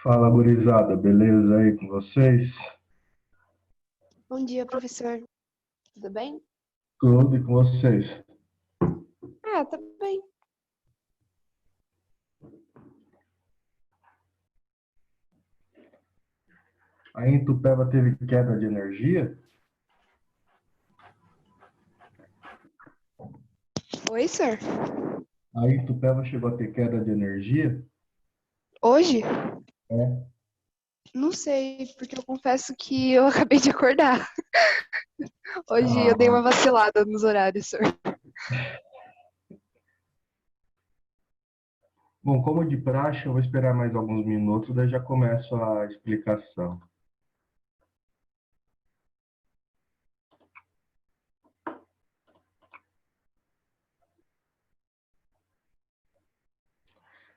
Fala, gurizada, beleza aí com vocês? Bom dia, professor. Tudo bem? Tudo e com vocês? Tá bem. Aí em Tupéva teve queda de energia? Oi, sir. Aí em Tupéva chegou a ter queda de energia? Hoje? É. Não sei, porque eu confesso que eu acabei de acordar. Hoje eu dei Ah, uma vacilada nos horários, sir. bom, como de praxe, eu vou esperar mais alguns minutos, daí já começo a explicação.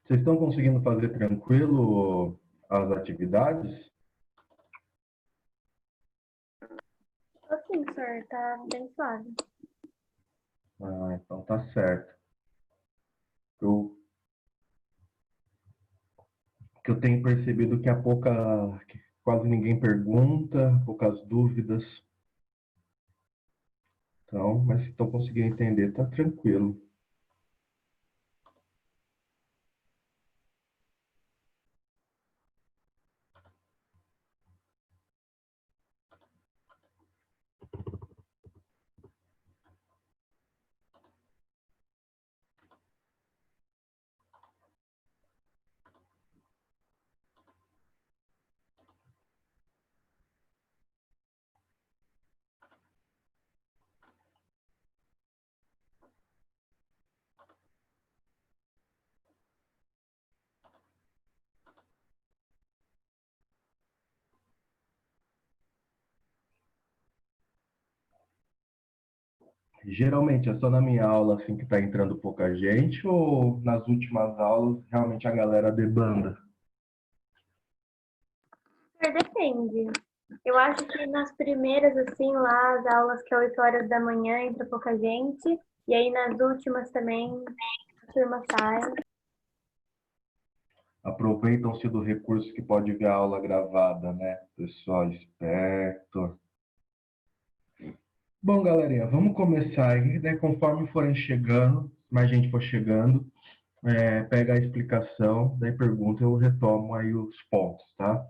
Vocês estão conseguindo fazer tranquilo as atividades? Sim, senhor, tá bem suave. Ah, então tá certo. Eu, que eu tenho percebido que há pouca, que quase ninguém pergunta, poucas dúvidas. Então, mas se estão conseguindo entender, tá tranquilo. Geralmente é só na minha aula assim que está entrando pouca gente ou nas últimas aulas realmente a galera debanda? Senhor, depende. Eu acho que nas primeiras, assim, lá, as aulas que é 8 horas da manhã, entra pouca gente. E aí nas últimas também, a turma sai. Aproveitam-se do recurso que pode ver a aula gravada, né? Pessoal esperto. Bom, galerinha, vamos começar aí, né? Conforme forem chegando, mais gente for chegando, pega a explicação, daí pergunta, eu retomo aí os pontos, tá?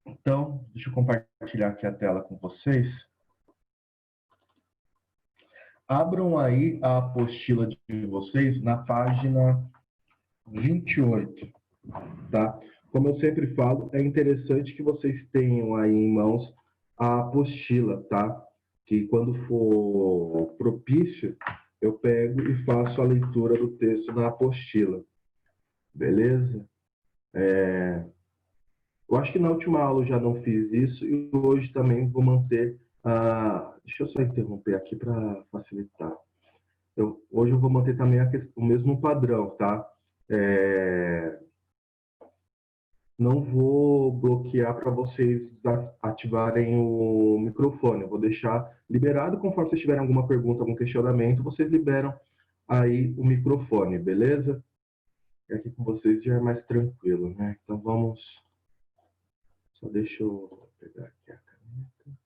Então, deixa eu compartilhar aqui a tela com vocês. Abram aí a apostila de vocês na página 28, tá? Como eu sempre falo, é interessante que vocês tenham aí em mãos a apostila, tá? Que quando for propício, eu pego e faço a leitura do texto na apostila, beleza? Eu acho que na última aula eu já não fiz isso e hoje também vou manter a... Deixa eu só interromper aqui para facilitar. Hoje eu vou manter também o mesmo padrão, tá? Não vou bloquear para vocês ativarem o microfone. Eu vou deixar liberado conforme vocês tiverem alguma pergunta, algum questionamento, vocês liberam aí o microfone, beleza? E aqui com vocês já é mais tranquilo, né? Então vamos... Só deixa eu pegar aqui a caneta.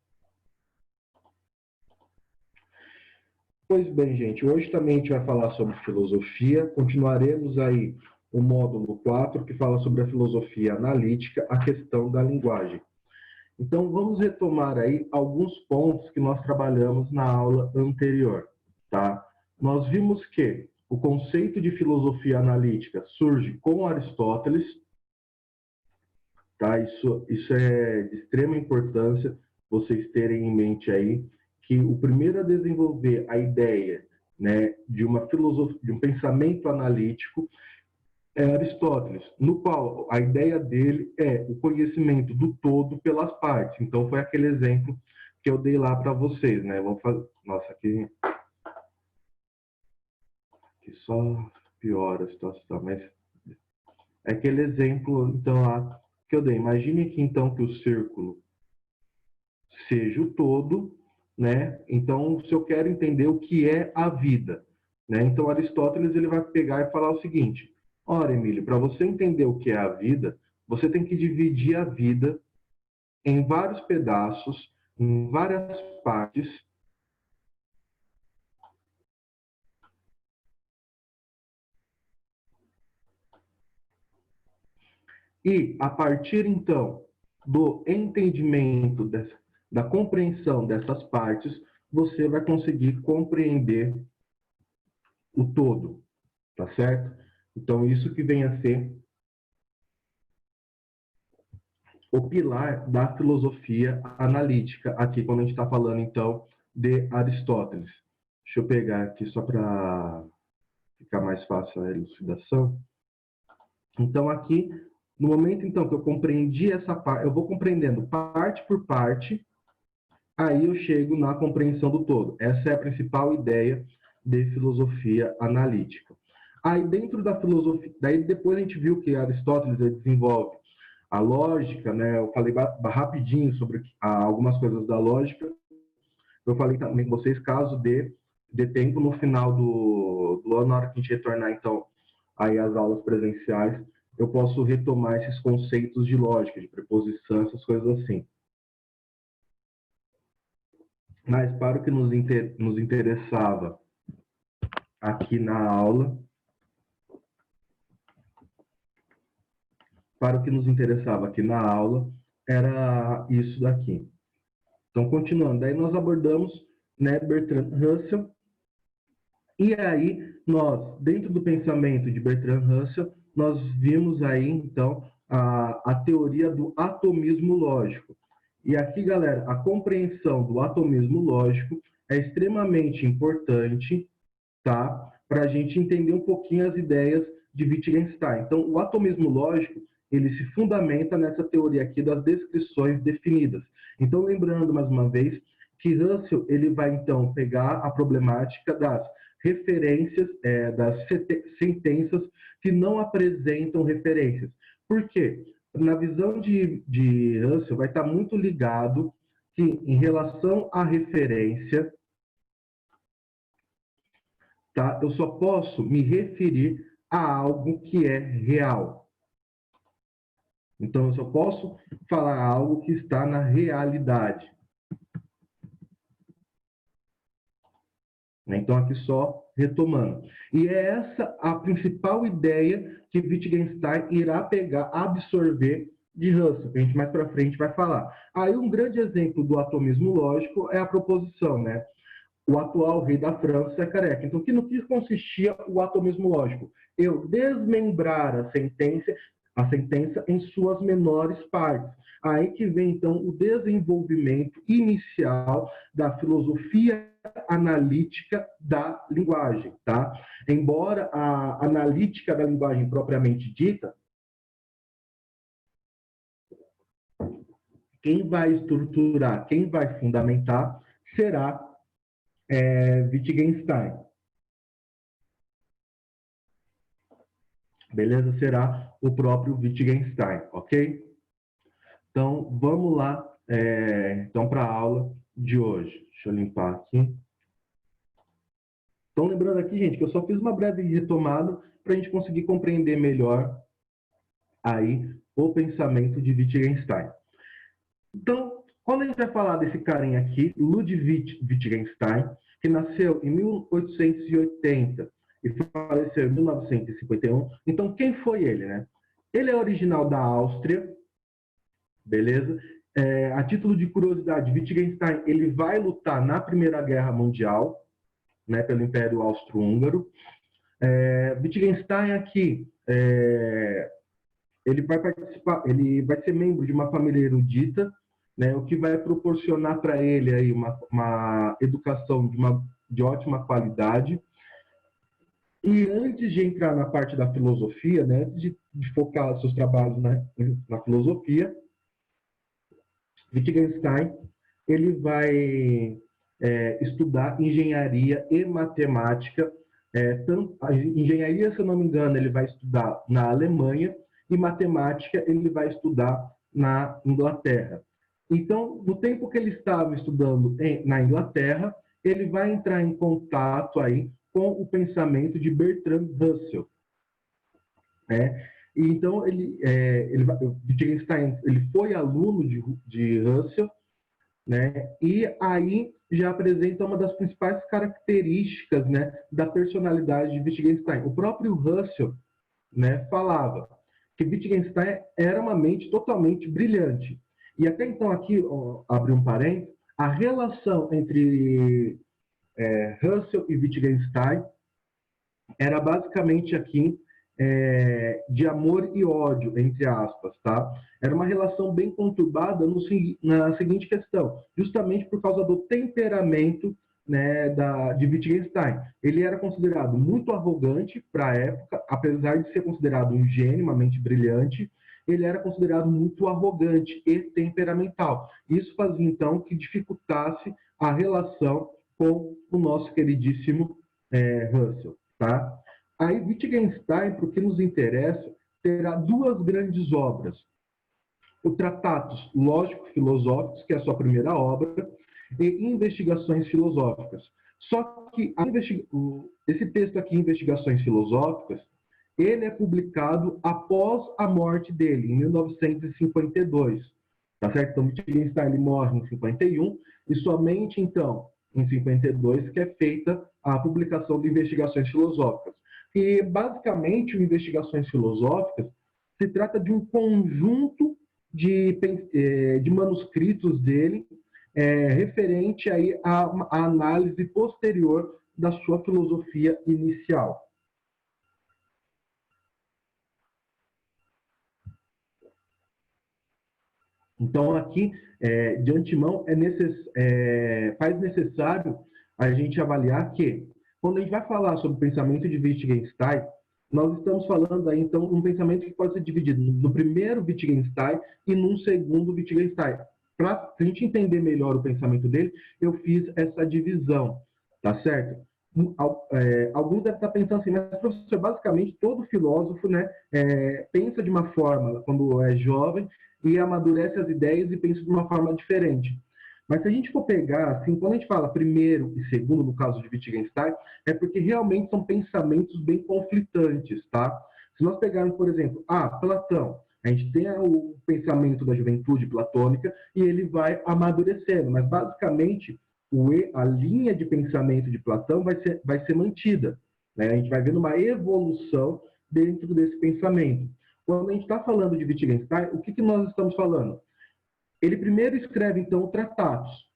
Pois bem, gente, hoje também a gente vai falar sobre filosofia. Continuaremos aí o módulo 4, que fala sobre a filosofia analítica, a questão da linguagem. Então, vamos retomar aí alguns pontos que nós trabalhamos na aula anterior, tá? Nós vimos que o conceito de filosofia analítica surge com Aristóteles, tá? Isso é de extrema importância vocês terem em mente aí que o primeiro a desenvolver a ideia, né, de uma filosofia, de um pensamento analítico é Aristóteles, no qual a ideia dele é o conhecimento do todo pelas partes. Então, foi aquele exemplo que eu dei lá para vocês, né? Vamos fazer... Nossa, aqui só piora a situação, mas é aquele exemplo, então, lá que eu dei. Imagine aqui, então, que o círculo seja o todo, né? Então, se eu quero entender o que é a vida, né? Então, Aristóteles ele vai pegar e falar o seguinte: ora, Emílio, para você entender o que é a vida, você tem que dividir a vida em vários pedaços, em várias partes, e a partir, então, do entendimento, da compreensão dessas partes, você vai conseguir compreender o todo, tá certo? Então, isso que vem a ser o pilar da filosofia analítica, aqui quando a gente está falando, então, de Aristóteles. Deixa eu pegar aqui só para ficar mais fácil a elucidação. Então, aqui, no momento, então, que eu compreendi essa parte, eu vou compreendendo parte por parte, aí eu chego na compreensão do todo. Essa é a principal ideia de filosofia analítica. Aí, dentro da filosofia, daí depois a gente viu que Aristóteles desenvolve a lógica, né? Eu falei rapidinho sobre algumas coisas da lógica. Eu falei também com vocês, caso de tempo no final do ano, na hora que a gente retornar, então, aí as aulas presenciais, eu posso retomar esses conceitos de lógica, de preposição, essas coisas assim. Mas para o que nos interessava aqui na aula, era isso daqui. Então, continuando, daí nós abordamos, né, Bertrand Russell, e aí nós, dentro do pensamento de Bertrand Russell, nós vimos aí, então, a teoria do atomismo lógico. E aqui, galera, a compreensão do atomismo lógico é extremamente importante, tá? Para a gente entender um pouquinho as ideias de Wittgenstein. Então, o atomismo lógico, ele se fundamenta nessa teoria aqui das descrições definidas. Então, lembrando mais uma vez que Russell, ele vai então pegar a problemática das referências, das sentenças que não apresentam referências. Por quê? Na visão de Russell, vai estar muito ligado que, em relação à referência, tá? Eu só posso me referir a algo que é real. Então, eu só posso falar algo que está na realidade. Então, aqui só retomando. E é essa a principal ideia que Wittgenstein irá pegar, absorver de Russell, que a gente mais para frente vai falar. Aí, um grande exemplo do atomismo lógico é a proposição, né? O atual rei da França é careca. Então, no que consistia o atomismo lógico? Eu desmembrar a sentença em suas menores partes. Aí que vem, então, o desenvolvimento inicial da filosofia analítica da linguagem, tá? Embora a analítica da linguagem propriamente dita, quem vai estruturar, quem vai fundamentar, será Wittgenstein. Beleza? Será o próprio Wittgenstein, ok? Então, vamos lá então, para a aula de hoje. Deixa eu limpar aqui. Então, lembrando aqui, gente, que eu só fiz uma breve retomada para a gente conseguir compreender melhor aí o pensamento de Wittgenstein. Então, quando a gente vai falar desse carinha aqui, Ludwig Wittgenstein, que nasceu em 1880 e faleceu em 1951, então quem foi ele, né? Ele é original da Áustria, beleza? A título de curiosidade, Wittgenstein, ele vai lutar na Primeira Guerra Mundial, né, pelo Império Austro-Húngaro. Wittgenstein aqui, ele vai participar, ele vai ser membro de uma família erudita, né, o que vai proporcionar para ele aí uma educação de ótima qualidade. E antes de entrar na parte da filosofia, né, antes de focar seus trabalhos na filosofia, Wittgenstein ele vai estudar engenharia e matemática. A engenharia, se eu não me engano, ele vai estudar na Alemanha, e matemática ele vai estudar na Inglaterra. Então, no tempo que ele estava estudando na Inglaterra, ele vai entrar em contato aí com o pensamento de Bertrand Russell. E então, o Wittgenstein ele foi aluno de Russell, né? E aí já apresenta uma das principais características, né, da personalidade de Wittgenstein. O próprio Russell, né, falava que Wittgenstein era uma mente totalmente brilhante. E até então aqui, abri um parênteses, a relação entre Russell e Wittgenstein era basicamente aqui de amor e ódio, entre aspas, tá? Era uma relação bem conturbada na seguinte questão, justamente por causa do temperamento, né, de Wittgenstein. Ele era considerado muito arrogante para a época, apesar de ser considerado um gênio, uma mente brilhante, ele era considerado muito arrogante e temperamental. Isso fazia, então, que dificultasse a relação com o nosso queridíssimo Russell, tá? Aí Wittgenstein, para o que nos interessa, terá duas grandes obras. O Tratados Lógico-Filosóficos, que é a sua primeira obra, e Investigações Filosóficas. Só que esse texto aqui, Investigações Filosóficas, ele é publicado após a morte dele, em 1952. Tá certo? Então, Wittgenstein ele morre em 51, e somente, então, em 52, que é feita a publicação de Investigações Filosóficas. E, basicamente, o Investigações Filosóficas se trata de um conjunto de manuscritos dele, referente aí à análise posterior da sua filosofia inicial. Então, aqui, de antemão, faz necessário a gente avaliar que, quando a gente vai falar sobre o pensamento de Wittgenstein, nós estamos falando aí, então, um pensamento que pode ser dividido no primeiro Wittgenstein e num segundo Wittgenstein. Para a gente entender melhor o pensamento dele, eu fiz essa divisão, tá certo? Alguns devem estar pensando assim, mas, professor, basicamente, todo filósofo, né, pensa de uma forma quando é jovem e amadurece as ideias e pensa de uma forma diferente. Mas se a gente for pegar, assim, quando a gente fala primeiro e segundo, no caso de Wittgenstein, é porque realmente são pensamentos bem conflitantes, tá? Se nós pegarmos, por exemplo, Platão, a gente tem o pensamento da juventude platônica e ele vai amadurecendo, mas basicamente a linha de pensamento de Platão vai ser mantida, né? A gente vai vendo uma evolução dentro desse pensamento. Quando a gente está falando de Wittgenstein, o que nós estamos falando? Ele primeiro escreve, então, tratados.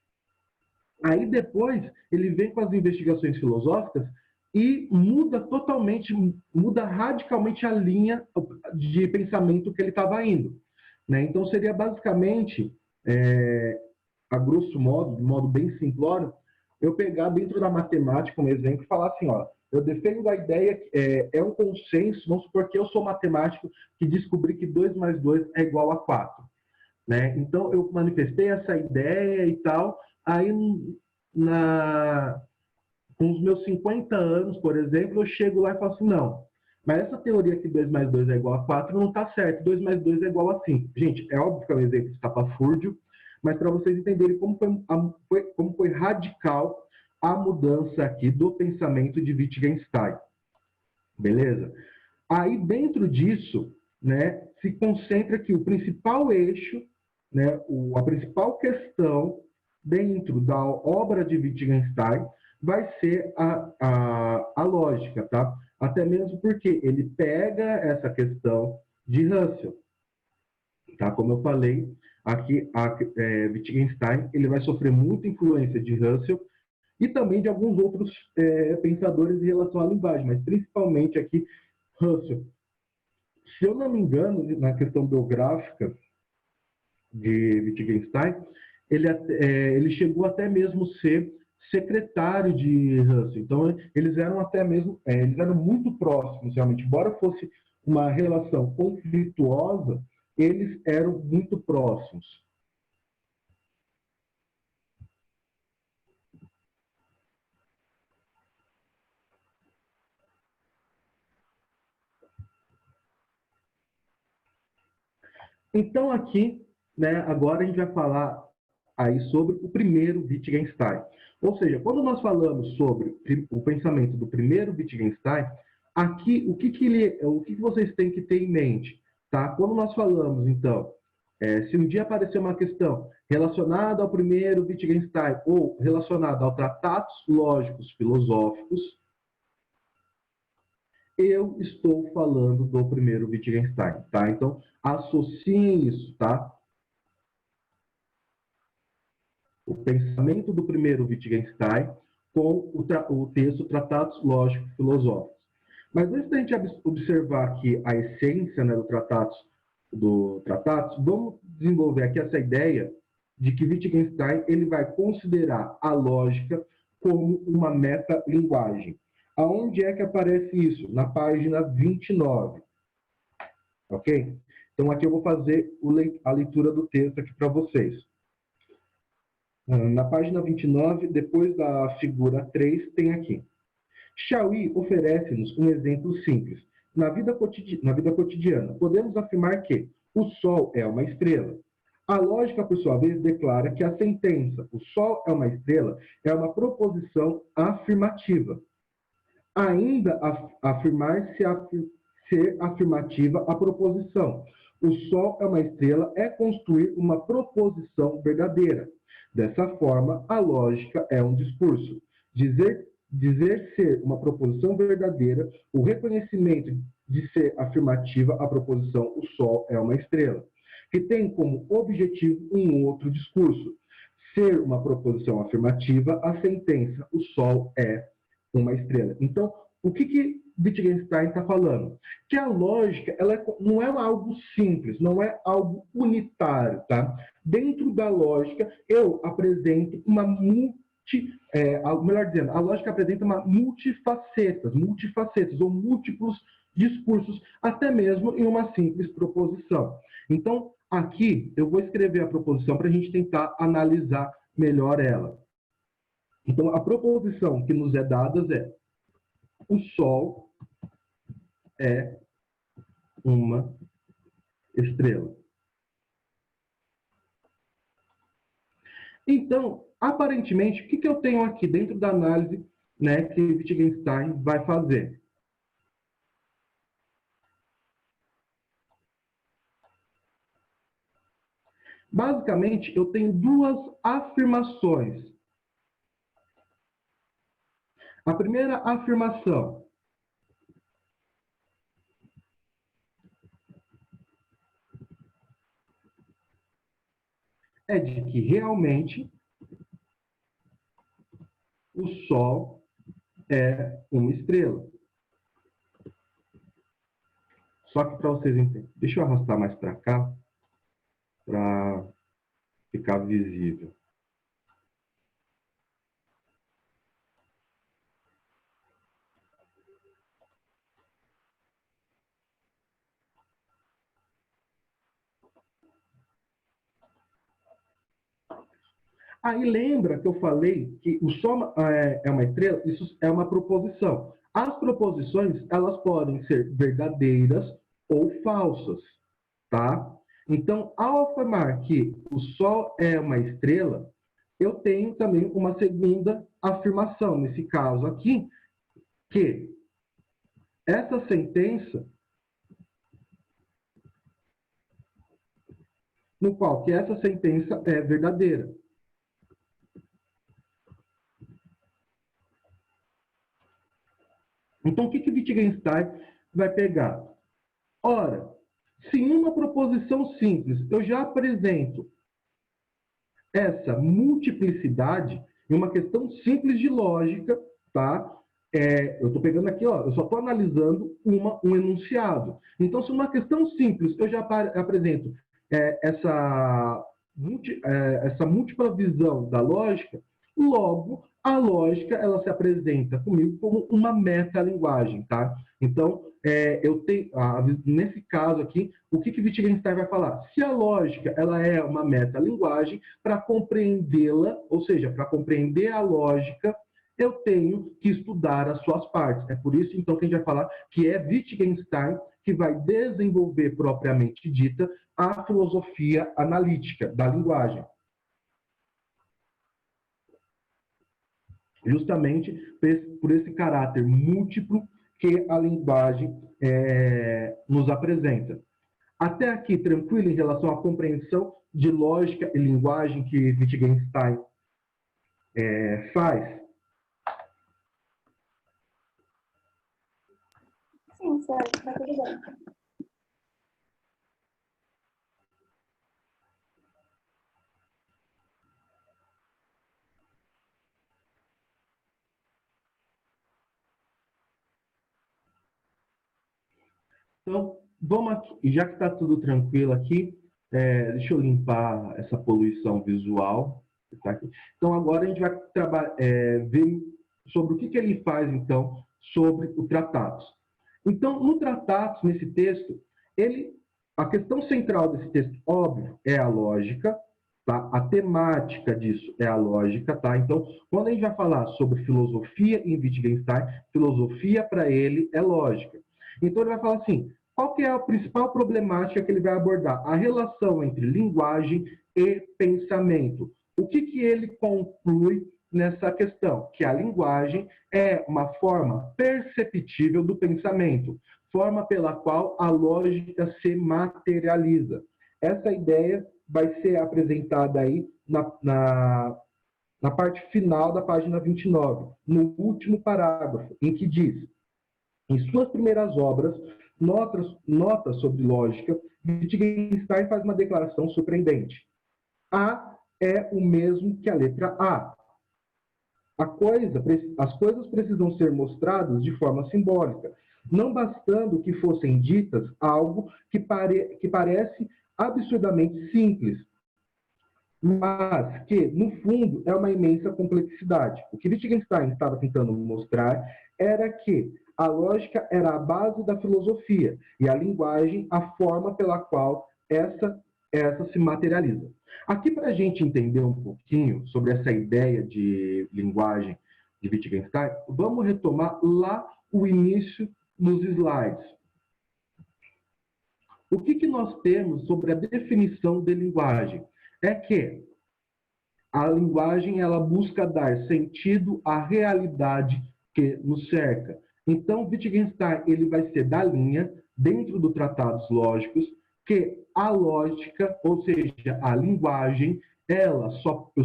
Aí, depois, ele vem com as investigações filosóficas e muda radicalmente a linha de pensamento que ele estava indo, né? Então, seria basicamente, a grosso modo, de modo bem simplório, eu pegar dentro da matemática um exemplo e falar assim, ó, eu defendo a ideia que é um consenso, vamos supor que eu sou matemático que descobri que 2 mais 2 é igual a 4. Né? Então, eu manifestei essa ideia e tal, aí com os meus 50 anos, por exemplo, eu chego lá e falo assim, não, mas essa teoria que 2 mais 2 é igual a 4 não está certo, 2 mais 2 é igual a 5. Gente, é óbvio que é um exemplo estapafúrdio, mas para vocês entenderem como foi radical a mudança aqui do pensamento de Wittgenstein. Beleza? Aí, dentro disso, né, se concentra que o principal eixo, né, a principal questão dentro da obra de Wittgenstein vai ser a lógica, tá? Até mesmo porque ele pega essa questão de Russell, tá? Como eu falei, aqui Wittgenstein ele vai sofrer muita influência de Russell e também de alguns outros pensadores em relação à linguagem, mas principalmente aqui Russell. Se eu não me engano, na questão biográfica de Wittgenstein, ele chegou até mesmo ser secretário de Russell. Então, eles eram até mesmo, eles eram muito próximos, realmente. Embora fosse uma relação conflituosa, eles eram muito próximos. Então, aqui, né, agora a gente vai falar aí sobre o primeiro Wittgenstein. Ou seja, quando nós falamos sobre o pensamento do primeiro Wittgenstein, aqui, o que vocês têm que ter em mente? Tá? Quando nós falamos, então, se um dia aparecer uma questão relacionada ao primeiro Wittgenstein ou relacionada ao Tratados Lógicos Filosóficos, eu estou falando do primeiro Wittgenstein, tá? Então, associem isso, tá? O pensamento do primeiro Wittgenstein com o texto Tratados Lógicos Filosóficos. Mas antes da gente observar aqui a essência, né, do Tratados, vamos desenvolver aqui essa ideia de que Wittgenstein ele vai considerar a lógica como uma metalinguagem. Aonde é que aparece isso? Na página 29. Ok? Então, aqui eu vou fazer a leitura do texto aqui para vocês. Na página 29, depois da figura 3, tem aqui. Chauí oferece-nos um exemplo simples. Na vida cotidiana, podemos afirmar que o Sol é uma estrela. A lógica, por sua vez, declara que a sentença "o Sol é uma estrela" é uma proposição afirmativa. Ainda afirmar-se ser afirmativa a proposição "o Sol é uma estrela" é construir uma proposição verdadeira. Dessa forma, a lógica é um discurso. Dizer ser uma proposição verdadeira, o reconhecimento de ser afirmativa a proposição "o Sol é uma estrela", que tem como objetivo um outro discurso. Ser uma proposição afirmativa, a sentença "o Sol é uma estrela". Então, o que Wittgenstein está falando? Que a lógica não é algo simples, não é algo unitário, tá? Dentro da lógica, eu apresento uma melhor dizendo, a lógica apresenta uma multifacetas ou múltiplos discursos, até mesmo em uma simples proposição. Então, aqui eu vou escrever a proposição para a gente tentar analisar melhor ela. Então, a proposição que nos é dada é: o Sol é uma estrela. Então, aparentemente, o que eu tenho aqui dentro da análise, né, que Wittgenstein vai fazer? Basicamente, eu tenho duas afirmações. A primeira afirmação é de que realmente o Sol é uma estrela. Só que para vocês entenderem, deixa eu arrastar mais para cá, para ficar visível. Aí lembra que eu falei que o Sol é uma estrela? Isso é uma proposição. As proposições, elas podem ser verdadeiras ou falsas, tá? Então, ao afirmar que o Sol é uma estrela, eu tenho também uma segunda afirmação, nesse caso aqui, que essa sentença, no qual que essa sentença é verdadeira. Então, o que Wittgenstein vai pegar? Ora, se em uma proposição simples eu já apresento essa multiplicidade, em uma questão simples de lógica, tá? Eu estou pegando aqui, ó, eu só estou analisando um enunciado. Então, se numa questão simples eu já apresento essa múltipla visão da lógica, logo, a lógica ela se apresenta comigo como uma metalinguagem, tá? Então, eu tenho, nesse caso aqui, o que Wittgenstein vai falar? Se a lógica ela é uma metalinguagem, para compreendê-la, ou seja, para compreender a lógica, eu tenho que estudar as suas partes. É por isso, então, que a gente vai falar que é Wittgenstein que vai desenvolver, propriamente dita, a filosofia analítica da linguagem. Justamente por esse caráter múltiplo que a linguagem nos apresenta. Até aqui, tranquilo em relação à compreensão de lógica e linguagem que Wittgenstein faz? Sim, certo, está tudo bem. Então, vamos aqui, já que está tudo tranquilo aqui, deixa eu limpar essa poluição visual. Tá aqui. Então, agora a gente vai ver sobre o que ele faz, então, sobre o Tratados. Então, no Tratados, nesse texto, a questão central desse texto, óbvio, é a lógica, tá? A temática disso é a lógica, tá? Então, quando a gente vai falar sobre filosofia em Wittgenstein, filosofia para ele é lógica. Então, ele vai falar assim, qual que é a principal problemática que ele vai abordar? A relação entre linguagem e pensamento. O que ele conclui nessa questão? Que a linguagem é uma forma perceptível do pensamento, forma pela qual a lógica se materializa. Essa ideia vai ser apresentada aí na parte final da página 29, no último parágrafo, em que diz: em suas primeiras obras, notas sobre lógica, Wittgenstein faz uma declaração surpreendente. A é o mesmo que a letra A. As coisas precisam ser mostradas de forma simbólica, não bastando que fossem ditas algo que parece absurdamente simples, mas que, no fundo, é uma imensa complexidade. O que Wittgenstein estava tentando mostrar era que a lógica era a base da filosofia e a linguagem a forma pela qual essa se materializa. Aqui, para a gente entender um pouquinho sobre essa ideia de linguagem de Wittgenstein, vamos retomar lá o início dos slides. O que nós temos sobre a definição de linguagem? É que a linguagem ela busca dar sentido à realidade que nos cerca. Então, Wittgenstein ele vai ser da linha, dentro dos tratados lógicos, que a lógica, ou seja, a linguagem, eu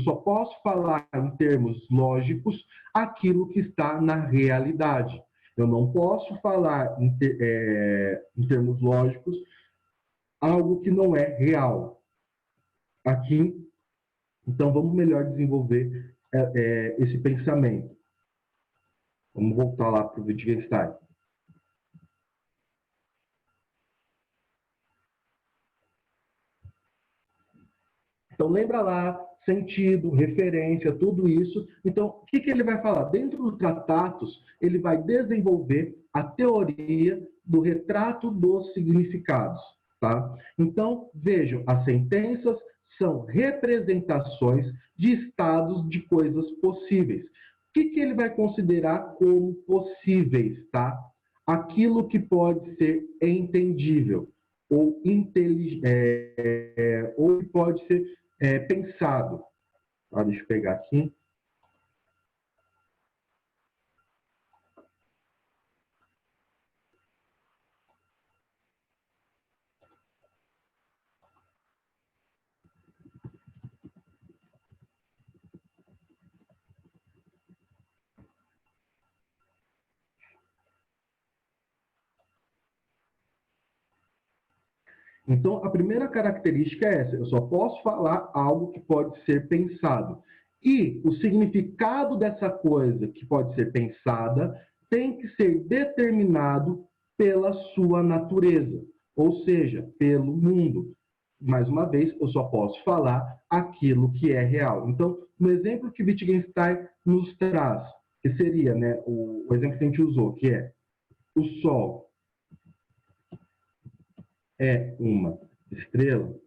só posso falar em termos lógicos aquilo que está na realidade. Eu não posso falar em termos lógicos algo que não é real. Aqui, então, vamos melhor desenvolver esse pensamento. Vamos voltar lá para o Wittgenstein. Então, lembra lá, sentido, referência, tudo isso. Então, o que ele vai falar? Dentro dos tratados, ele vai desenvolver a teoria do retrato dos significados. Tá? Então, vejam, as sentenças são representações de estados de coisas possíveis. O que ele vai considerar como possíveis? Tá? Aquilo que pode ser entendível ou ou que pode ser pensado. Deixa eu pegar aqui. Então, a primeira característica é essa: eu só posso falar algo que pode ser pensado. E o significado dessa coisa que pode ser pensada tem que ser determinado pela sua natureza, ou seja, pelo mundo. Mais uma vez, eu só posso falar aquilo que é real. Então, no exemplo que Wittgenstein nos traz, que seria, né, o exemplo que a gente usou, que é o Sol é uma estrela, o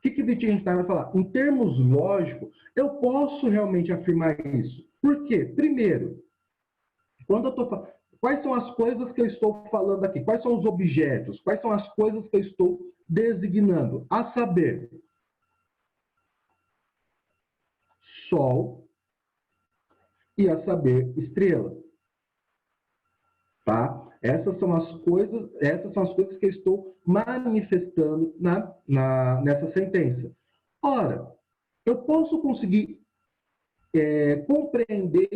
que Wittgenstein vai falar? Em termos lógicos, eu posso realmente afirmar isso. Por quê? Primeiro, quando eu estou falando, quais são as coisas que eu estou falando aqui? Quais são os objetos? Quais são as coisas que eu estou designando? A saber, Sol e a saber, estrela. tá? Essas são as coisas que eu estou manifestando nessa sentença. Ora, eu posso conseguir compreender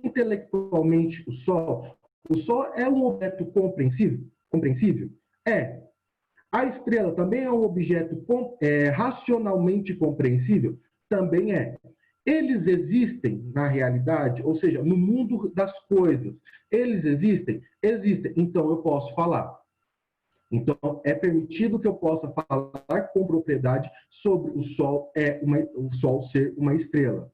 intelectualmente o Sol? O Sol é um objeto compreensível? É. A estrela também é um objeto racionalmente compreensível? Também é. Eles existem na realidade, ou seja, no mundo das coisas. Eles existem? Existem. Então eu posso falar. Então é permitido que eu possa falar com propriedade sobre o Sol ser uma estrela.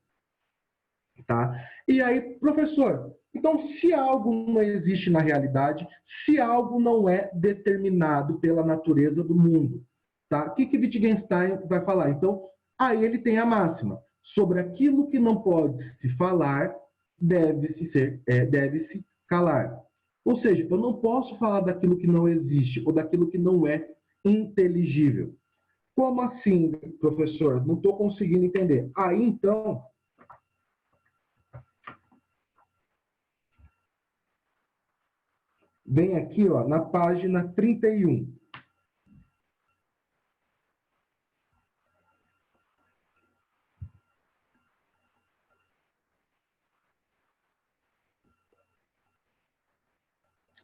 Tá? E aí, professor, então se algo não existe na realidade, se algo não é determinado pela natureza do mundo, tá? O que Wittgenstein vai falar? Então, aí ele tem a máxima: sobre aquilo que não pode se falar, deve-se calar. Ou seja, eu não posso falar daquilo que não existe ou daquilo que não é inteligível. Como assim, professor? Não estou conseguindo entender. Aí, então, vem aqui, ó, na página 31.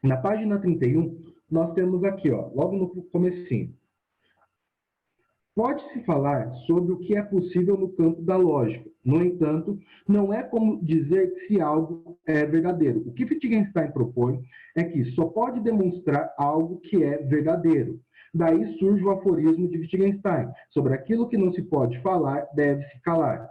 Na página 31, nós temos aqui, ó, logo no comecinho. Pode-se falar sobre o que é possível no campo da lógica. No entanto, não é como dizer se algo é verdadeiro. O que Wittgenstein propõe é que só pode demonstrar algo que é verdadeiro. Daí surge o aforismo de Wittgenstein: sobre aquilo que não se pode falar, deve-se calar.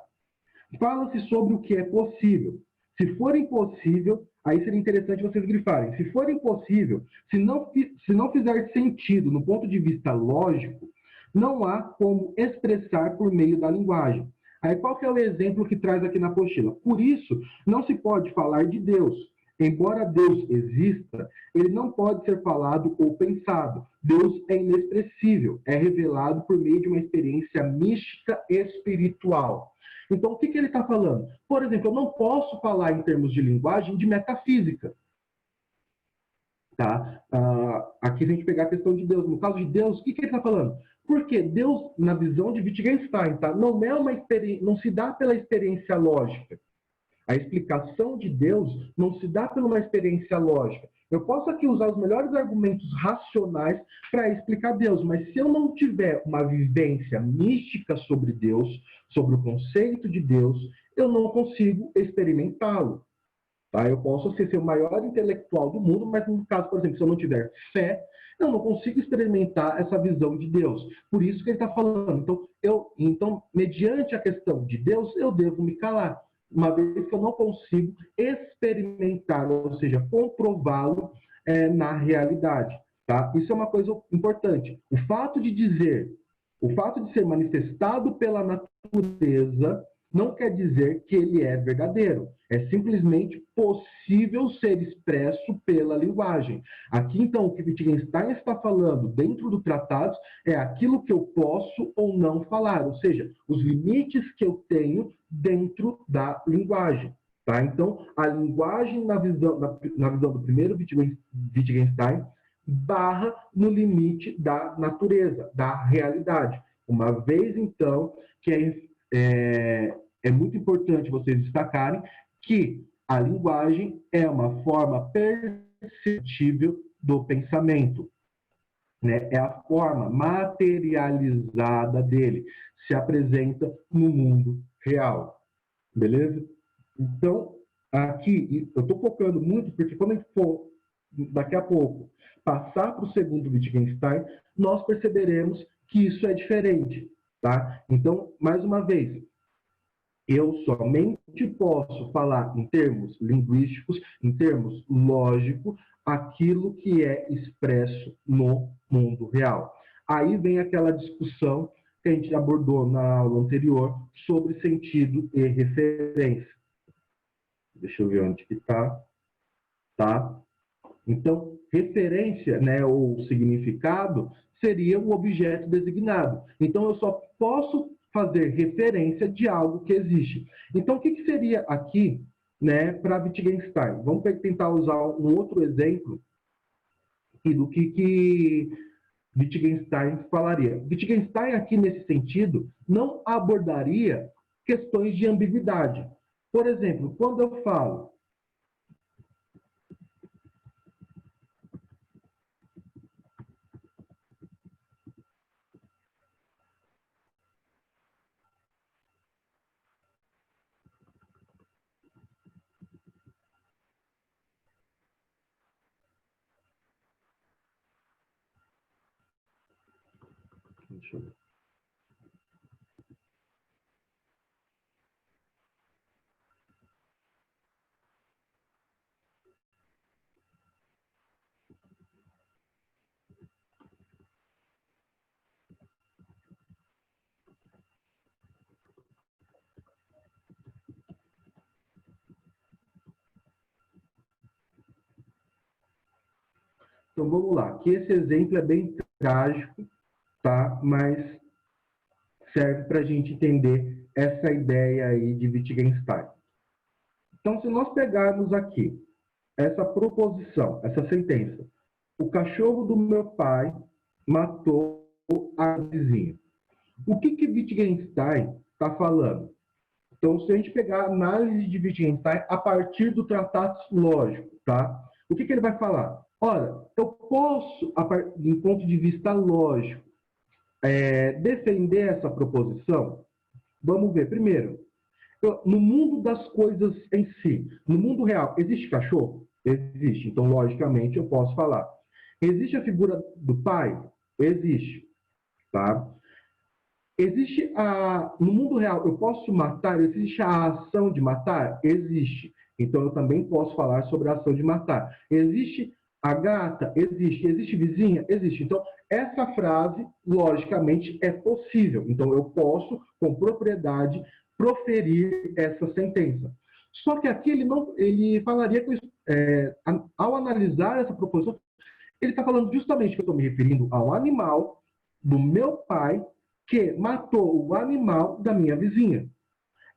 Fala-se sobre o que é possível. Se for impossível, aí seria interessante vocês grifarem. Se for impossível, se não fizer sentido no ponto de vista lógico, não há como expressar por meio da linguagem. Aí qual que é o exemplo que traz aqui na apostila? Por isso, não se pode falar de Deus. Embora Deus exista, ele não pode ser falado ou pensado. Deus é inexpressível, é revelado por meio de uma experiência mística espiritual. Então, o que ele está falando? Por exemplo, eu não posso falar em termos de linguagem de metafísica. Tá? Aqui a gente pegar a questão de Deus. No caso de Deus, o que ele está falando? Porque Deus, na visão de Wittgenstein, tá? Não se dá pela experiência lógica. A explicação de Deus não se dá por uma experiência lógica. Eu posso aqui usar os melhores argumentos racionais para explicar Deus, mas se eu não tiver uma vivência mística sobre Deus, sobre o conceito de Deus, eu não consigo experimentá-lo. Tá? Eu posso ser o maior intelectual do mundo, mas no caso, por exemplo, se eu não tiver fé, eu não consigo experimentar essa visão de Deus. Por isso que ele está falando. Então, mediante a questão de Deus, eu devo me calar, uma vez que eu não consigo experimentar, ou seja, comprová-lo na realidade. Tá? Isso é uma coisa importante. O fato de ser manifestado pela natureza não quer dizer que ele é verdadeiro. É simplesmente possível ser expresso pela linguagem. Aqui, então, o que Wittgenstein está falando dentro do tratado é aquilo que eu posso ou não falar, ou seja, os limites que eu tenho dentro da linguagem. Tá? Então, a linguagem, na visão do primeiro Wittgenstein, barra no limite da natureza, da realidade. Uma vez, então, que é muito importante vocês destacarem que a linguagem é uma forma perceptível do pensamento, né? É a forma materializada dele, se apresenta no mundo real, beleza? Então, aqui, eu estou focando muito, porque quando a gente for, daqui a pouco, passar para o segundo Wittgenstein, nós perceberemos que isso é diferente, tá? Então, mais uma vez, eu somente posso falar em termos linguísticos, em termos lógicos, aquilo que é expresso no mundo real. Aí vem aquela discussão que a gente abordou na aula anterior sobre sentido e referência. Deixa eu ver onde que está. Tá? Então, referência, né, ou significado, seria o objeto designado. Então, eu só posso fazer referência de algo que existe. Então, o que seria aqui né, para Wittgenstein. Vamos tentar usar um outro exemplo do que Wittgenstein falaria. Wittgenstein, aqui nesse sentido, não abordaria questões de ambiguidade. Por exemplo, quando eu falo deixa eu ver. Então vamos lá, que esse exemplo é bem trágico, tá? Mas serve para a gente entender essa ideia aí de Wittgenstein. Então, se nós pegarmos aqui essa proposição, essa sentença, o cachorro do meu pai matou a vizinha. O que Wittgenstein está falando? Então, se a gente pegar a análise de Wittgenstein a partir do tratado lógico, tá? O que ele vai falar? Olha, eu posso, do ponto de vista lógico, defender essa proposição? Vamos ver. Primeiro, no mundo das coisas em si, no mundo real, existe cachorro? Existe. Então, logicamente, eu posso falar. Existe a figura do pai? Existe. Tá? Existe no mundo real, eu posso matar? Existe a ação de matar? Existe. Então, eu também posso falar sobre a ação de matar. Existe a gata? Existe. Existe vizinha? Existe. Então, essa frase, logicamente, é possível. Então, eu posso, com propriedade, proferir essa sentença. Só que aqui ele falaria que, ao analisar essa proposição, ele está falando justamente que eu estou me referindo ao animal do meu pai que matou o animal da minha vizinha.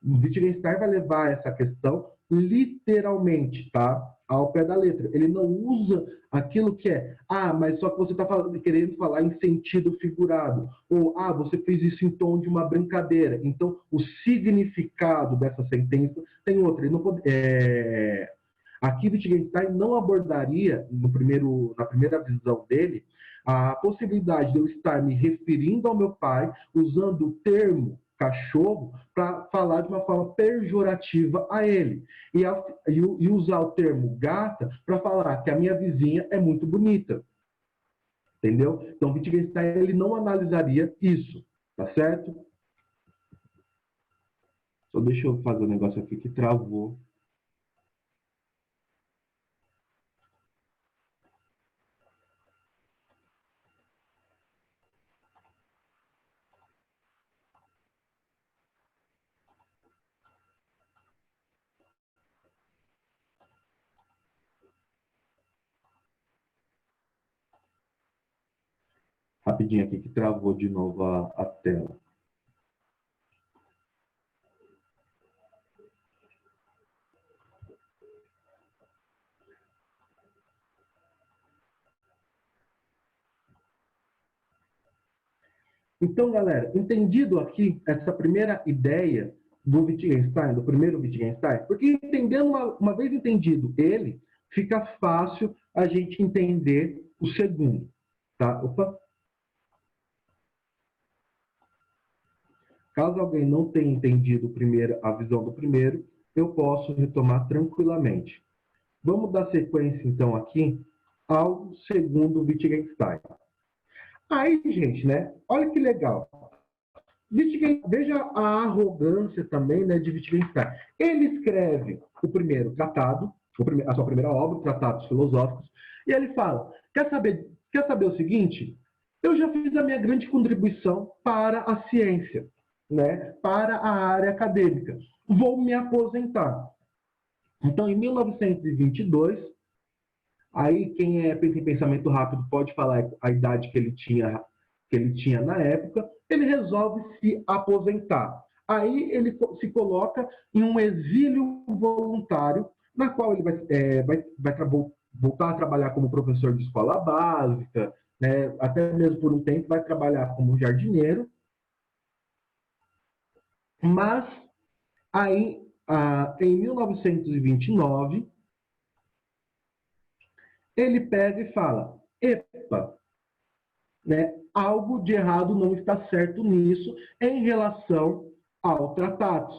Wittgenstein vai levar essa questão literalmente, tá? Ao pé da letra. Ele não usa aquilo que mas só que você está querendo falar em sentido figurado. Ou, você fez isso em tom de uma brincadeira. Então, o significado dessa sentença tem outra. Ele não pode, aqui, Wittgenstein não abordaria, na primeira visão dele, a possibilidade de eu estar me referindo ao meu pai usando o termo cachorro para falar de uma forma pejorativa a ele. E usar o termo gata para falar que a minha vizinha é muito bonita. Entendeu? Então, Wittgenstein ele não analisaria isso. Tá certo? Só deixa eu fazer um negócio aqui que travou. Rapidinho aqui que travou de novo a tela. Então, galera, entendido aqui essa primeira ideia do Wittgenstein, do primeiro Wittgenstein, porque entendendo uma vez entendido ele, fica fácil a gente entender o segundo, tá? Opa. Caso alguém não tenha entendido a visão do primeiro, eu posso retomar tranquilamente. Vamos dar sequência, então, aqui ao segundo Wittgenstein. Aí, gente, né? Olha que legal. Veja a arrogância também, né, de Wittgenstein. Ele escreve o primeiro tratado, a sua primeira obra, Tratados Filosóficos, e ele fala, quer saber o seguinte? Eu já fiz a minha grande contribuição para a ciência, né, para a área acadêmica. Vou me aposentar. Então, em 1922, aí quem pensa em pensamento rápido pode falar a idade que ele tinha na época, ele resolve se aposentar. Aí ele se coloca em um exílio voluntário, na qual ele vai voltar a trabalhar como professor de escola básica, né? Até mesmo por um tempo vai trabalhar como jardineiro. Mas aí, em 1929, ele pega e fala: epa, né, algo de errado não está certo nisso em relação ao tratados.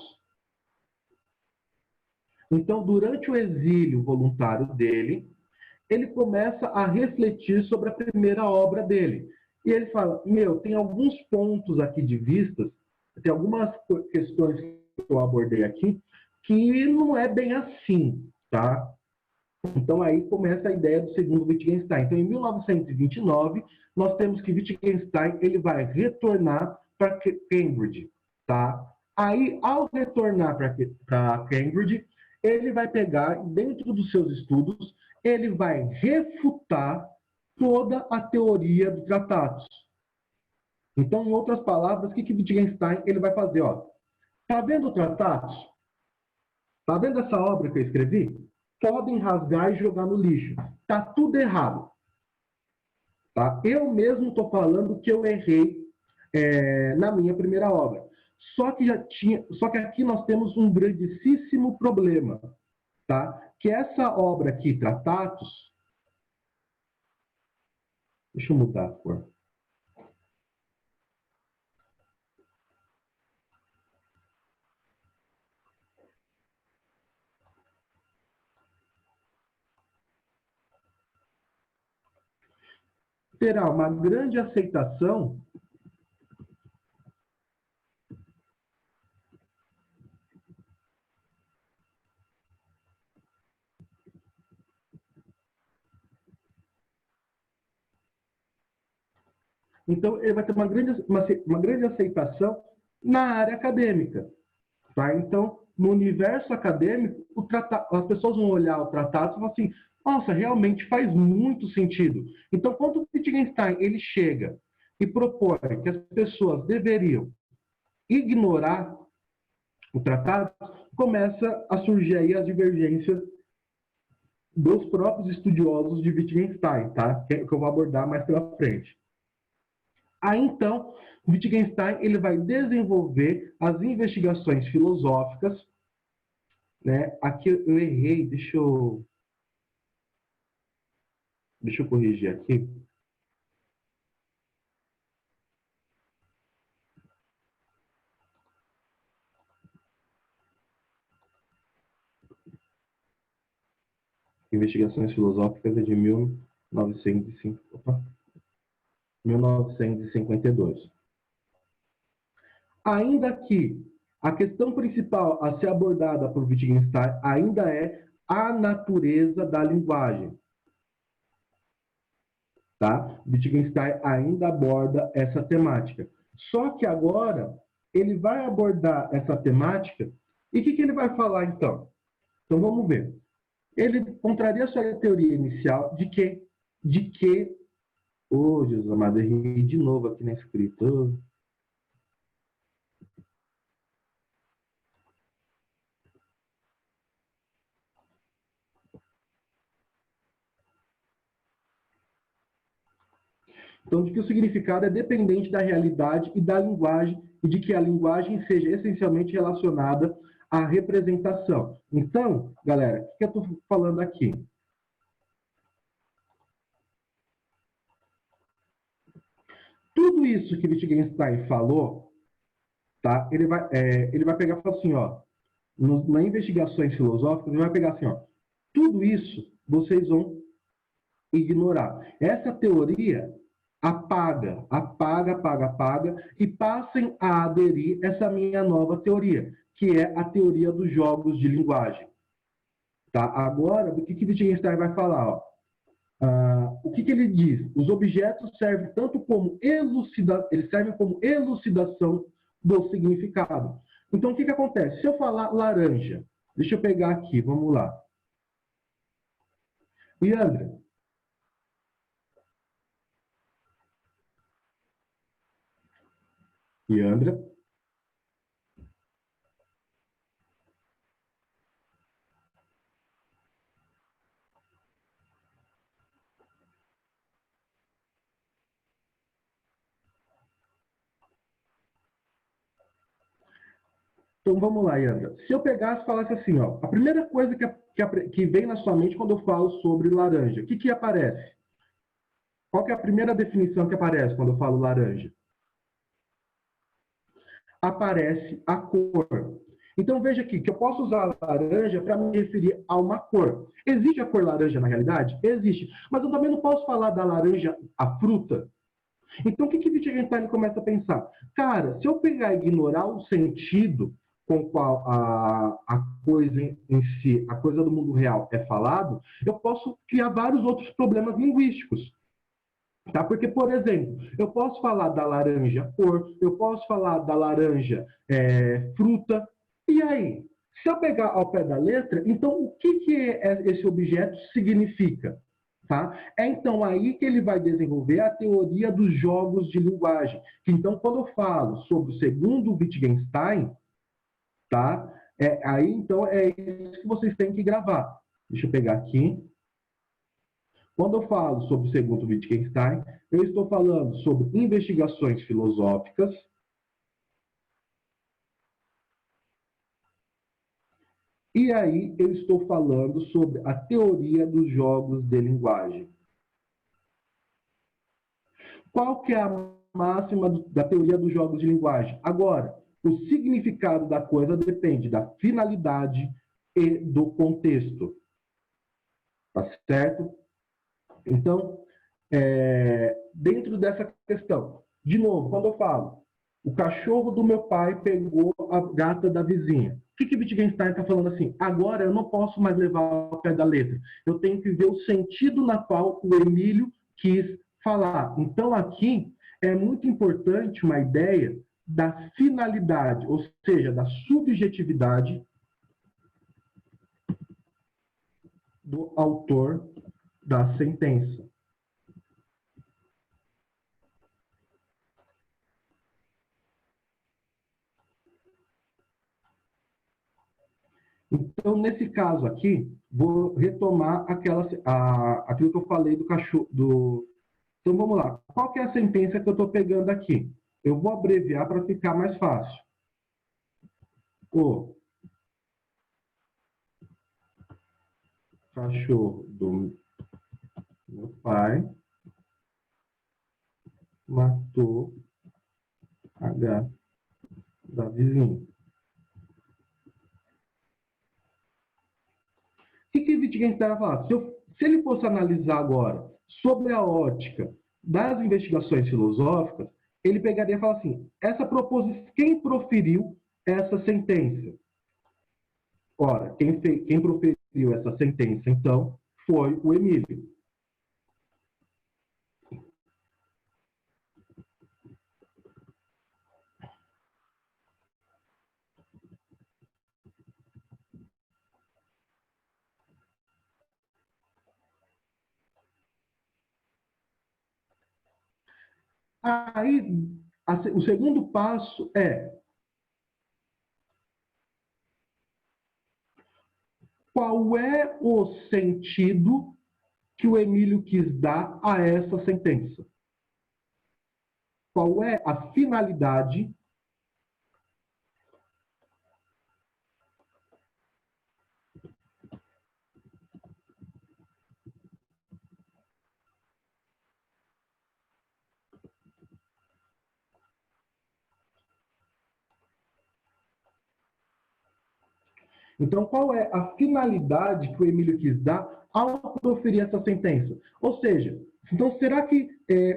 Então, durante o exílio voluntário dele, ele começa a refletir sobre a primeira obra dele. E ele fala: meu, tem alguns pontos aqui de vistas, tem algumas questões que eu abordei aqui, que não é bem assim, tá? Então, aí começa a ideia do segundo Wittgenstein. Então, em 1929, nós temos que Wittgenstein ele vai retornar para Cambridge, tá? Aí, ao retornar para Cambridge, ele vai pegar, dentro dos seus estudos, ele vai refutar toda a teoria dos tratados. Então, em outras palavras, o que Wittgenstein ele vai fazer? Ó, tá vendo o tratados? Tá vendo essa obra que eu escrevi? Podem rasgar e jogar no lixo. Tá tudo errado. Tá? Eu mesmo estou falando que eu errei na minha primeira obra. Só que aqui nós temos um grandíssimo problema, tá? Que essa obra aqui, Tratados, deixa eu mudar a cor. Terá uma grande aceitação então ele vai ter uma grande aceitação na área acadêmica, tá? Então, no universo acadêmico, as pessoas vão olhar o tratado e falar assim: nossa, realmente faz muito sentido. Então, quando o Wittgenstein ele chega e propõe que as pessoas deveriam ignorar o tratado, começa a surgir aí as divergências dos próprios estudiosos de Wittgenstein, tá? Que eu vou abordar mais pela frente. Aí, então, Wittgenstein ele vai desenvolver as investigações filosóficas, né? Aqui eu errei, deixa eu corrigir aqui. Investigações filosóficas é de 1952. Ainda que a questão principal a ser abordada por Wittgenstein ainda é a natureza da linguagem. Tá? Wittgenstein ainda aborda essa temática. Só que agora ele vai abordar essa temática e o que ele vai falar então? Então vamos ver. Ele contraria a sua teoria inicial de que oh, Jesus amado, errei de novo aqui na escrita. Então, de que o significado é dependente da realidade e da linguagem, e de que a linguagem seja essencialmente relacionada à representação. Então, galera, o que eu estou falando aqui? Tudo isso que Wittgenstein falou, tá? Ele vai pegar e falar assim, ó, nas investigações filosóficas, ele vai pegar assim, ó, tudo isso vocês vão ignorar. Essa teoria apaga, apaga, apaga, apaga, e passem a aderir essa minha nova teoria, que é a teoria dos jogos de linguagem. Tá? Agora, do que Wittgenstein vai falar? Ó? O que ele diz? Os objetos servem tanto como eles servem como elucidação do significado. Então, o que acontece? Se eu falar laranja, deixa eu pegar aqui, vamos lá. Leandra, Leandra, Então vamos lá, Yandra. Se eu pegasse e falasse assim, ó, a primeira coisa que vem na sua mente quando eu falo sobre laranja, o que aparece? Qual que é a primeira definição que aparece quando eu falo laranja? Aparece a cor. Então veja aqui que eu posso usar laranja para me referir a uma cor. Existe a cor laranja na realidade? Existe. Mas eu também não posso falar da laranja, a fruta. Então o que Wittgenstein começa a pensar? Cara, se eu pegar e ignorar o sentido com o qual a coisa em si, a coisa do mundo real é falado, eu posso criar vários outros problemas linguísticos. Tá? Porque, por exemplo, eu posso falar da laranja cor, eu posso falar da laranja fruta, e aí? Se eu pegar ao pé da letra, então o que esse objeto significa? Tá? É então aí que ele vai desenvolver a teoria dos jogos de linguagem. Então, quando eu falo sobre o segundo Wittgenstein, tá? Aí então é isso que vocês têm que gravar. Deixa eu pegar aqui. Quando eu falo sobre o segundo Wittgenstein, eu estou falando sobre investigações filosóficas, e aí eu estou falando sobre a teoria dos jogos de linguagem. Qual que é a máxima da teoria dos jogos de linguagem? Agora, o significado da coisa depende da finalidade e do contexto. Tá certo? Então, dentro dessa questão, de novo, quando eu falo, o cachorro do meu pai pegou a gata da vizinha. O que Wittgenstein está falando assim? Agora eu não posso mais levar ao pé da letra. Eu tenho que ver o sentido na qual o Emílio quis falar. Então, aqui é muito importante uma ideia da finalidade, ou seja, da subjetividade do autor da sentença. Então, nesse caso aqui, vou retomar aquilo que eu falei do cachorro. Então, vamos lá. Qual que é a sentença que eu estou pegando aqui? Eu vou abreviar para ficar mais fácil. O cachorro do meu pai matou a gata da vizinha. O que Wittgenstein vai falar? Se ele fosse analisar agora sobre a ótica das investigações filosóficas, ele pegaria e falaria assim, quem proferiu essa sentença? Ora, quem proferiu essa sentença, então, foi o Emílio. Aí, o segundo passo é qual é o sentido que o Emílio quis dar a essa sentença? Qual é a finalidade Então, qual é a finalidade que o Emílio quis dar ao proferir essa sentença? Ou seja, então será que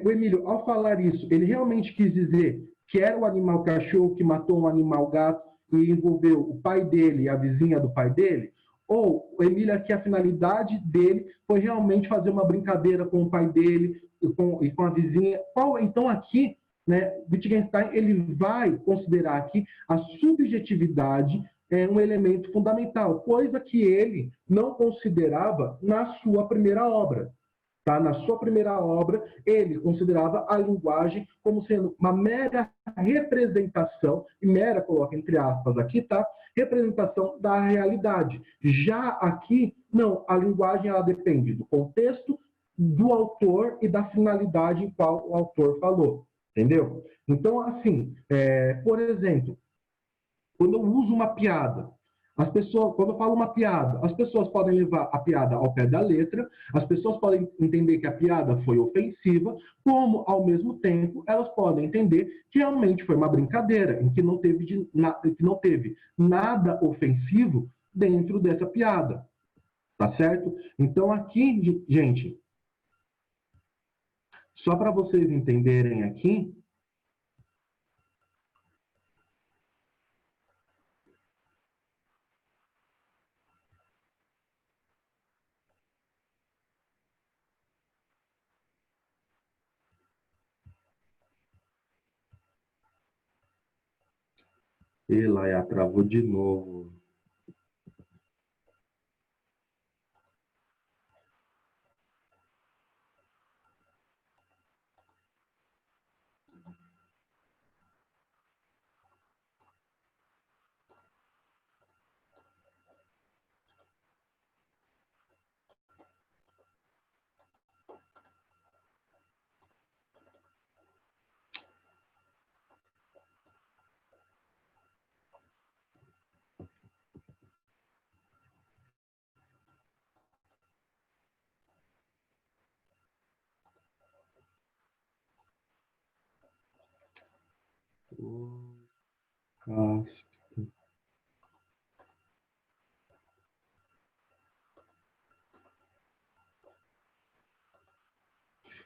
o Emílio, ao falar isso, ele realmente quis dizer que era o animal cachorro que matou um animal gato e envolveu o pai dele e a vizinha do pai dele? Ou o Emílio aqui, a finalidade dele foi realmente fazer uma brincadeira com o pai dele e com a vizinha? Então aqui, né, Wittgenstein ele vai considerar aqui a subjetividade um elemento fundamental, coisa que ele não considerava na sua primeira obra. Tá? Na sua primeira obra, ele considerava a linguagem como sendo uma mera representação, e mera coloca entre aspas aqui, tá? Representação da realidade. Já aqui, não, a linguagem ela depende do contexto, do autor e da finalidade em qual o autor falou. Entendeu? Então, assim, por exemplo, quando eu uso uma piada, as pessoas, quando eu falo uma piada, as pessoas podem levar a piada ao pé da letra, as pessoas podem entender que a piada foi ofensiva, como, ao mesmo tempo, elas podem entender que realmente foi uma brincadeira, em que não teve nada ofensivo dentro dessa piada. Tá certo? Então, aqui, gente, só para vocês entenderem aqui, Laia, travou de novo.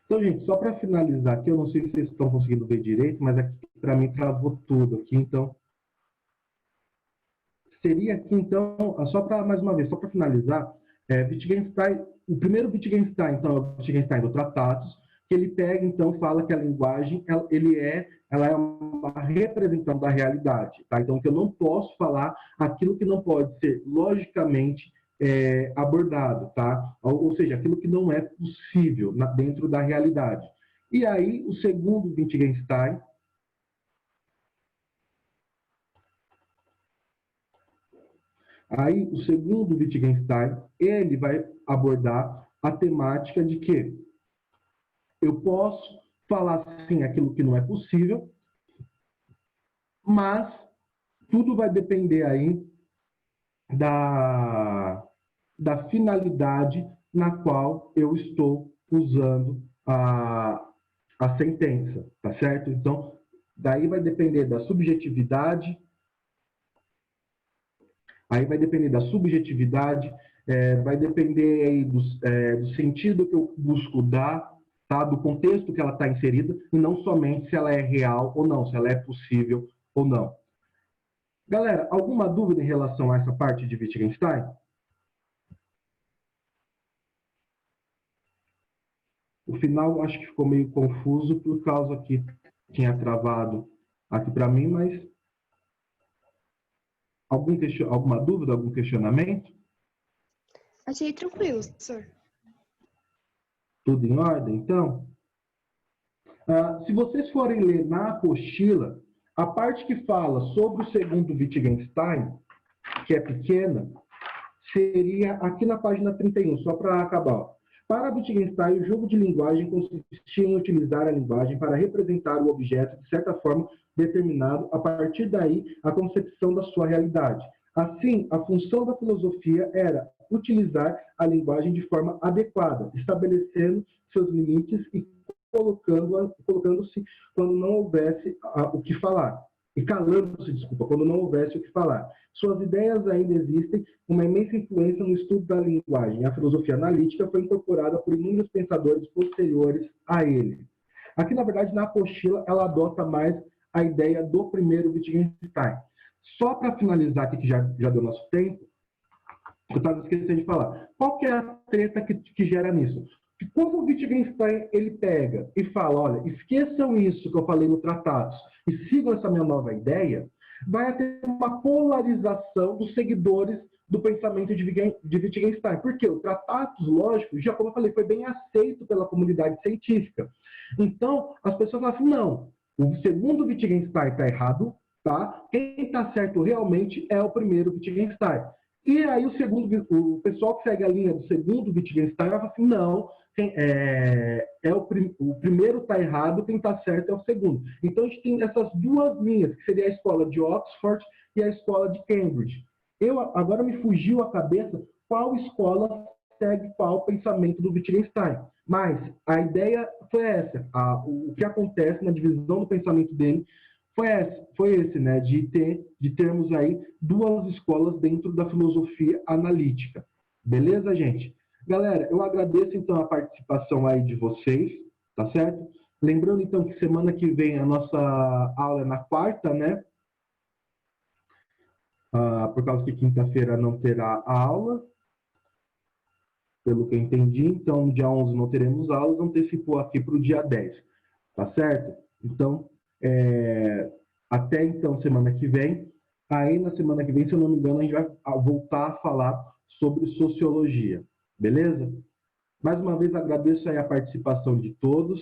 Então, gente, só para finalizar aqui, eu não sei se vocês estão conseguindo ver direito, mas aqui para mim travou tudo aqui, então seria aqui, então, só para, mais uma vez, só para finalizar, Wittgenstein, o primeiro Wittgenstein, então, é o Wittgenstein do Tratados, que ele pega, então, fala que a linguagem, ela é uma representação da realidade, tá? Então, que eu não posso falar aquilo que não pode ser logicamente abordado, tá? Ou seja, aquilo que não é possível dentro da realidade. E aí, o segundo Wittgenstein, o segundo Wittgenstein, ele vai abordar a temática de que eu posso falar, sim, aquilo que não é possível, mas tudo vai depender aí da finalidade na qual eu estou usando a sentença, tá certo? Então, daí vai depender da subjetividade, vai depender aí do sentido que eu busco dar, tá? Do contexto que ela está inserida, e não somente se ela é real ou não, se ela é possível ou não. Galera, alguma dúvida em relação a essa parte de Wittgenstein? O final acho que ficou meio confuso por causa que tinha travado aqui para mim, mas alguma dúvida, algum questionamento? Achei tranquilo, senhor. Tudo em ordem, então? Se vocês forem ler na apostila, a parte que fala sobre o segundo Wittgenstein, que é pequena, seria aqui na página 31, só para acabar. Para Wittgenstein, o jogo de linguagem consistia em utilizar a linguagem para representar o objeto de certa forma determinado, a partir daí a concepção da sua realidade. Assim, a função da filosofia era utilizar a linguagem de forma adequada, estabelecendo seus limites e colocando-se quando não houvesse o que falar. E calando-se, desculpa, quando não houvesse o que falar. Suas ideias ainda existem, uma imensa influência no estudo da linguagem. A filosofia analítica foi incorporada por inúmeros pensadores posteriores a ele. Aqui, na verdade, na apostila, ela adota mais a ideia do primeiro Wittgenstein. Só para finalizar aqui, que já deu nosso tempo, eu estava esquecendo de falar. Qual que é a treta que gera nisso? Que como o Wittgenstein ele pega e fala, olha, esqueçam isso que eu falei no Tratados e sigam essa minha nova ideia, vai ter uma polarização dos seguidores do pensamento de Wittgenstein. Porque o Tratados, lógico, já como eu falei, foi bem aceito pela comunidade científica. Então, as pessoas falam assim, não, o segundo Wittgenstein está errado, tá? Quem está certo realmente é o primeiro Wittgenstein. E aí o pessoal que segue a linha do segundo Wittgenstein vai falar assim, não, o primeiro está errado, quem está certo é o segundo. Então a gente tem essas duas linhas, que seria a escola de Oxford que é a escola de Cambridge. Agora me fugiu a cabeça qual escola segue qual pensamento do Wittgenstein. Mas a ideia foi essa. O que acontece na divisão do pensamento dele foi esse, né? De termos aí duas escolas dentro da filosofia analítica. Beleza, gente? Galera, eu agradeço, então, a participação aí de vocês, tá certo? Lembrando, então, que semana que vem a nossa aula é na quarta, né? Por causa que quinta-feira não terá aula, pelo que eu entendi. Então, no dia 11 não teremos aulas, antecipou aqui para o dia 10, tá certo? Então, até então, semana que vem. Aí, na semana que vem, se eu não me engano, a gente vai voltar a falar sobre sociologia, beleza? Mais uma vez, agradeço aí a participação de todos.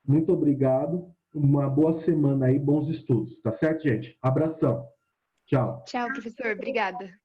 Muito obrigado. Uma boa semana aí, bons estudos, tá certo, gente? Abração. Tchau. Tchau, professor. Obrigada.